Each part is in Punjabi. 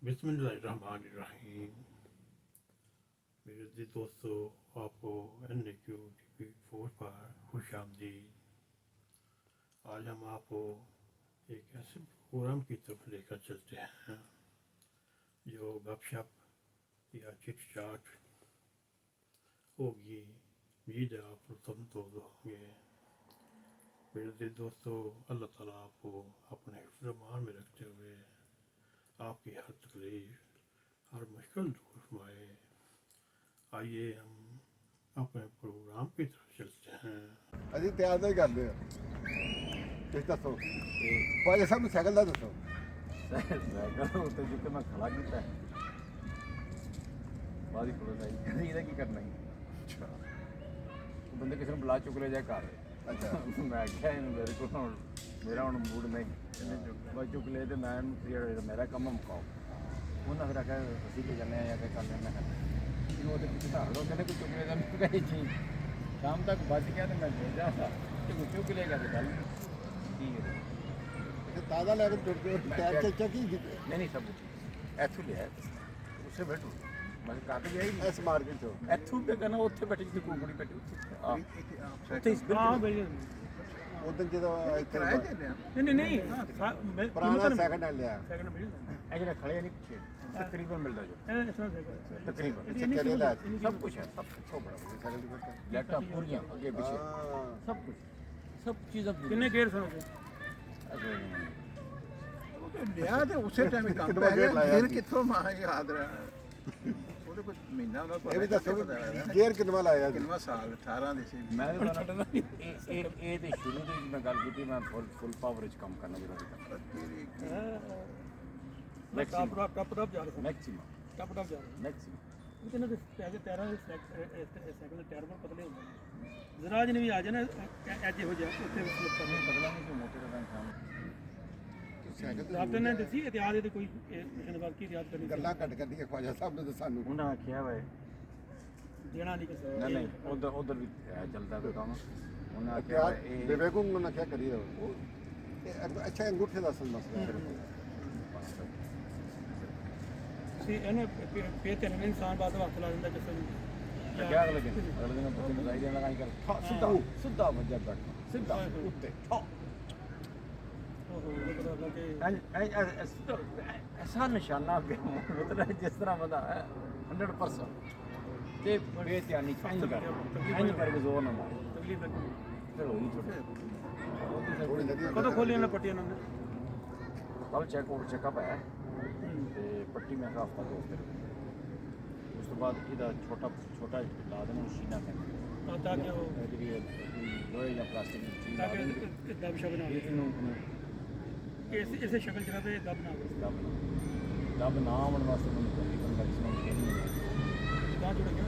बिस्मिल्लाहिर्रहमानिर्रहीम। मेरे जी दोस्तों, आपको NAQ TV4 पर खुश आमदीद। आज हम आपको एक ऐसे प्रोग्राम की तरफ लेकर चलते हैं जो गपशप या चिट चाट होगी। उम्मीद है आप लुत्फ़ होंगे। मेरे जी दोस्तों, अल्लाह ताला आपको अपने हिफ्ज़-ए-मान में रखते हुए आपकी हर तकलीफ, हर मुश्किल दूर फरमाए। आइए हम अपने प्रोग्राम की तरफ चलते हैं। ਅਸੀਂ ਤਿਆਰ ਦਾ ਹੀ ਕਰਦੇ ਆ। ਤੁਸੀਂ ਦੱਸੋ ਭਾਈ ਸਾਹਿਬ ਨੂੰ ਸਾਈਕਲ ਦਾ ਦੱਸੋ। ਸਾਈਕਲ ਉੱਤੇ ਜਿੱਥੇ ਮੈਂ ਖੜਾ ਕੀਤਾ ਬਾਦੀ ਕੋਲ ਨਹੀਂ ਕਹਿੰਦੀ ਇਹਦਾ ਕੀ ਕਰਨਾ ਹੈ। ਅੱਛਾ ਉਹ ਬੰਦੇ ਕਿਸੇ ਨੂੰ ਬੁਲਾ ਚੁੱਕ ਲੈ ਜਾ ਘਰ। ਅੱਛਾ ਮੈਂ ਕਿਹਾ ਇਹਨੂੰ ਮੇਰੇ ਕੋਲ ਹੁਣ ਮੇਰਾ ਹੁਣ ਮੂਡ ਨਹੀਂ ਇਹਨੇ ਚੁੱਕ ਲਏ ਤੇ ਮੈਂ ਮੇਰਾ ਕੰਮ ਮੁਕਾਓ। ਉਹਨਾਂ ਫਿਰ ਆਖਿਆ ਅਸੀਂ ਲੈ ਜਾਂਦੇ ਆ ਜਾਂ ਕਿ ਕਰ ਲੈਂਦੇ ਹਾਂ ਇਹਨੂੰ ਉਹਦੇ ਪਿੱਛੇ ਧਾਰ ਲਓ। ਕਹਿੰਦੇ ਕੋਈ ਚੁੱਕ ਲੈ ਜਾ। ਮੈਂ ਕਿਹਾ ਜੀ ਸ਼ਾਮ ਤੱਕ ਬਚ ਗਿਆ ਤੇ ਮੈਂ ਭੇਜਾ ਤੇ ਕੋਈ ਚੁੱਕ ਲੇਗਾ ਤੇ ਗੱਲ ਠੀਕ ਹੈ। ਇਹ ਤਾਜ਼ਾ ਲੈ ਕੇ ਟੁੱਟ ਕੇ ਟਾਇਰ ਤੇ ਚੱਕੀ ਨਹੀਂ ਸਭ ਕੁਝ ਇੱਥੋਂ ਲਿਆ ਉਸੇ ਬੈਠੂ ਮੈਂ ਕੱਟ ਗਿਆ ਹੀ ਇਸ ਮਾਰਕੀਟ ਚੋਂ ਇੱਥੋਂ ਤੇ ਕਹਿੰਦਾ ਉੱਥੇ ਬੈਠੀ ਜਿੱਥੇ ਕੋਕੜੀ ਬੈਠੀ ਉੱਥੇ ਉਦੋਂ ਜਦੋਂ ਇੱਥੇ ਨਹੀਂ ਪੁਰਾਣਾ ਸੈਕਿੰਡ ਹੈਂਡ ਲਿਆ ਇਹ ਜਿਹੜਾ ਖੜੇ ਨਹੀਂ ਪਿੱਛੇ ਤਕਰੀਬਨ ਮਿਲਦਾ ਜੋ ਤਕਰੀਬਨ ਕਰੇ ਦਾ ਸਭ ਕੁਝ ਹੈ ਸਭ ਕੁਝ ਬੜਾ ਸਾਈਕਲ ਦੀ ਬੱਟਾ ਲੈਟਾਂ ਪੂਰੀਆਂ ਅੱਗੇ ਪਿੱਛੇ ਸਭ ਕੁਝ ਸਭ ਚੀਜ਼ਾਂ ਕਿੰਨੇ ਗੇਅਰ ਸੁਣੋਗੇ? ਲਿਆ ਤੇ ਉਸੇ ਟਾਈਮ ਹੀ ਕੰਮ ਪੈ ਗਿਆ। ਫਿਰ ਕਿੱਥੋਂ ਮਾਂ ਯਾਦ ਰਿਹਾ ਉਹਦੇ ਕੋਈ ਮਹੀਨਾ ਉਹਦਾ ਇਹ ਵੀ ਦੱਸੋ ਗੇਅਰ ਕਿੰਨਵਾ ਲਾਇਆ ਜੀ ਕਿੰਨਾ ਸਾਲ 18 ਦੇ ਸੀ। ਮੈਂ ਛੱਡਣਾ ਇਹ ਤੇ ਸ਼ੁਰੂ ਤੋਂ ਹੀ ਮੈਂ ਗੱਲ ਕੀਤੀ ਮੈਂ ਫੁੱਲ ਪਾਵਰ 'ਚ ਕੰਮ ਕਰਨਾ ਜਿਹੜਾ ਟੱਪ ਜਾ ਰਿਹਾ ਮੈਕਸਿਮਮ ਟੱਪ ਜਾ ਰਿਹਾ ਮੈਕਸਿਮਮ ਇਹਨਾਂ ਦੇ ਟਾਇਰਾਂ ਦੇ ਸਾਈਕਲ ਦੇ ਟਾਇਰ ਬਹੁਤ ਪਤਲੇ ਹੁੰਦੇ ਨੇ। ਜ਼ਰਾ ਜਿਹਨੇ ਵੀ ਆ ਜਾਣਾ ਐਜ ਹੋ ਜਾ ਉੱਥੇ ਸਲਿੱਪ ਕਰਨਾ। ਬਦਲਾ ਨਹੀਂ ਕਿ ਮੋਟੇ ਦਾ ਇਨਸਾਨ ਸਾਈਕਲ ਡਾਕਟਰ ਨੇ ਦੱਸੀ ਇਤਿਹਾਸ ਦੇ ਕੋਈ ਮਿਸ਼ਨ ਵਾਰ ਕੀ ਯਾਦ ਕਰਨੀ ਗੱਲਾਂ ਕੱਢ ਕੱਢੀਆਂ ਖਵਾਜਾ ਸਾਹਿਬ ਨੇ ਸਾਨੂੰ ਉਹਨਾਂ ਆਖਿਆ ਵਾ ਦੇਣਾ ਨਹੀਂ ਕਿਸੇ ਨਹੀਂ ਉਧਰ ਵੀ ਚੱਲਦਾ ਪਿਆ ਕੰਮ ਉਹਨਾਂ ਆਖਿਆ ਕਿਹਾ ਵਾ ਇਹ ਵਿਵੇਕ ਨੂੰ ਨਾ ਕਿਹਾ ਕਰੀ ਰਹੋ ਅੱਛਾ ਅੰਗੂਠੇ ਦਾ ਅਸਲ ਮਸਲਾ ਸੀ ਇਹਨੇ ਪੇ ਤੇ ਇਨਸਾਨ ਬਾਅਦ ਹੱਥ ਲਾ ਦਿੰਦਾ ਕਿਸੇ ਨੂੰ ਲੱਗਿਆ ਅਗਲੇ ਦਿਨ ਬੱਚੇ ਨੂੰ ਲਾਈ ਦੇਣਾ ਕਾਈ ਕਰ ਸਿੱਧਾ ਵੱਜਾ ਬੈਠ ਸਿੱਧਾ ਉੱਤੇ ਐਸਾ ਨਿਸ਼ਾਨਾ ਪਿਆ ਮਤਲਬ ਜਿਸ ਤਰ੍ਹਾਂ ਬੰਦਾ 100% ਤੇ ਬੇਧਿਆਨੀ ਕਰਕੇ ਜ਼ੋਰ ਨਾ ਮਾਰੇ ਤਕਲੀਫ ਲੱਗੀ ਫਿਰ ਹੋਈ ਥੋੜੀ ਲੱਗੀ ਕਦੋਂ ਖੋਲੀ ਇਹਨਾਂ ਪੱਟੀਆਂ ਇਹਨਾਂ ਨੇ? ਕੱਲ ਚੈੱਕਅਪ ਹੈ ਤੇ ਪੱਟੀ ਮੈਂ ਹਫਤਾ ਦੋ ਫਿਰ ਉਸ ਤੋਂ ਬਾਅਦ ਇਹਦਾ ਛੋਟਾ ਲਾ ਦੇਣਾ ਮਸ਼ੀਨਾਂ ਕਹਿੰਦੇ ਤਾਂ ਕਿ ਉਹ ਜਿਹੜੀ ਲੋਹੇ ਜਾਂ ਪਲਾਸਟਿਕ ਦੀ ਚੀਜ਼ ਤਾਂ ਲਾ ਦੇਣਗੇ ਕਿ ਦਬਸ਼ਾ ਬਣਾ ਲਏ ਇਹਨੂੰ ਇਸੇ ਸ਼ਕਲ ਚ ਰਵੇ ਦਬ ਨਾ ਹੋਵੇ ਦਬ ਨਾ ਆਉਣ ਵਾਸਤੇ ਮੈਨੂੰ ਤਕਰੀਬਨ ਮੈਕਸਿਮਮ 3 ਮਹੀਨੇ ਤਾਂ ਜੁੜ ਗਿਆ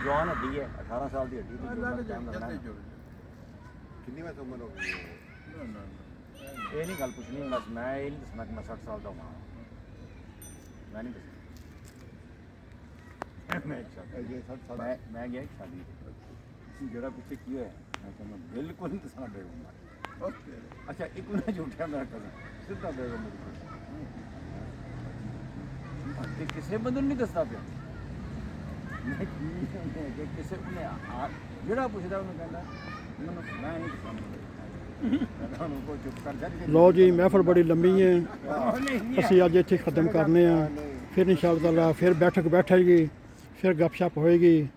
ਜਵਾਨ ਹੱਡੀ ਹੈ 18 ਸਾਲ ਦੀ ਹੱਡੀ ਦੀ ਟਾਈਮ ਲੱਗਣਾ ਹੈ। ਕਿੰਨੀ ਵਾਰ ਉਮਰ ਹੋ ਗਈ ਇਹ ਨਹੀਂ ਗੱਲ ਪੁੱਛਣੀ ਬਸ ਮੈਂ ਇਹ ਨਹੀਂ ਦੱਸਣਾ ਕਿ ਮੈਂ 60 ਸਾਲ ਦਾ ਹਾਂ ਮੈਂ ਨਹੀਂ ਦੱਸਣਾ ਮੈਂ ਇੱਕ ਸ਼ਾਦੀ ਇਹ 60 ਸਾਲ ਮੈਂ ਗਿਆ ਇੱਕ ਸ਼ਾਦੀ ਤੇ ਜਿਹੜਾ ਪਿੱਛੇ ਕੀ ਹੋਇਆ ਮੈਂ ਕਹਿੰਦਾ ਬਿਲਕੁਲ ਨਹੀਂ ਦੱਸਣਾ ਬੇਗਮ ਅੱਛਾ ਇੱਕ ਨਾ ਝੂਠਿਆ ਮੇਰਾ ਕਜ਼ਨ ਸਿੱਧਾ ਬੇਗਮ ਮੇਰੀ ਤੇ ਕਿਸੇ ਬੰਦੇ ਨੂੰ ਨਹੀਂ ਦੱਸਦਾ ਪਿਆ ਮੈਂ ਕਿ ਕਿਸੇ ਨੇ ਜਿਹੜਾ ਪੁੱਛਦਾ ਉਹਨੂੰ ਕਹਿੰਦਾ ਮੈਨੂੰ ਮੈਂ ਨਹੀਂ ਦੱਸਣਾ ਕੋਈ ਚੁੱਪ ਕਰ ਜਾ ਲਓ ਜੀ, ਮਹਿਫਲ ਬੜੀ ਲੰਮੀ ਹੈ। ਅਸੀਂ ਅੱਜ ਇੱਥੇ ਖਤਮ ਕਰਨੇ ਆ। ਫਿਰ ਇੰਸ਼ਾਅੱਲਾ ਫਿਰ ਬੈਠੇਗੀ ਫਿਰ ਗੱਪਸ਼ਪ ਹੋਏਗੀ।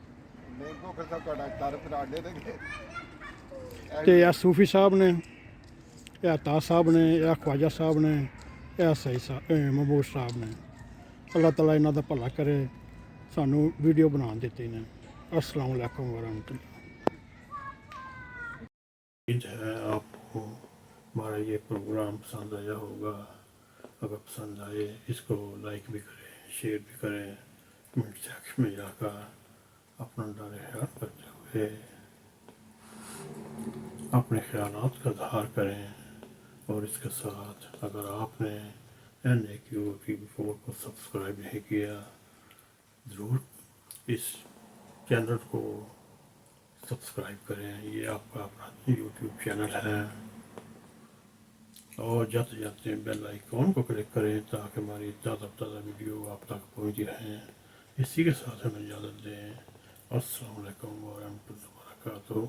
ਨਹੀਂ ਕੋ ਫਿਰ ਤਾਂ ਤੁਹਾਡਾ ਤਾਰਫ ਰਾਡੇ ਦੇ ਤੇ ਇਹ ਸੂਫੀ ਸਾਹਿਬ ਨੇ, ਇਹ ਤਾ ਸਾਹਿਬ ਨੇ, ਇਹ ਖਵਾਜਾ ਸਾਹਿਬ ਨੇ, ਇਹ ਸਹੀ ਸਾਹਿਬ ਮਹਬੂਬ ਸਾਹਿਬ ਨੇ। ਅੱਲਾਹ ਤਾਲਾ ਇਹਨਾਂ ਦਾ ਭਲਾ ਕਰੇ, ਸਾਨੂੰ ਵੀਡੀਓ ਬਣਾਉਣ ਦਿੱਤੀ ਨੇ। अस्सलाम वालेकुम वरहमतुल्लाह। उम्मीद है आपको हमारा ये प्रोग्राम पसंद आया होगा। अगर पसंद आए इसको लाइक भी करें, शेयर भी करें, कमेंट सेक्शन में जाकर अपना ख्याल करते हुए अपने ख्यालात का इजहार करें। और इसके साथ अगर आपने NAQ TV4 को सब्सक्राइब नहीं किया, ज़रूर इस चैनल को सब्सक्राइब करें। ये आपका अपना YouTube चैनल है। और जाते जाते बेल आइकॉन को क्लिक करें ताकि हमारी ज़्यादा से ज़्यादा वीडियो आप तक पहुँचती रहें। इसी के साथ हमें इजाज़त दें। अस्सलाम वालेकुम व रहमतुल्लाहि व बरकातुहू।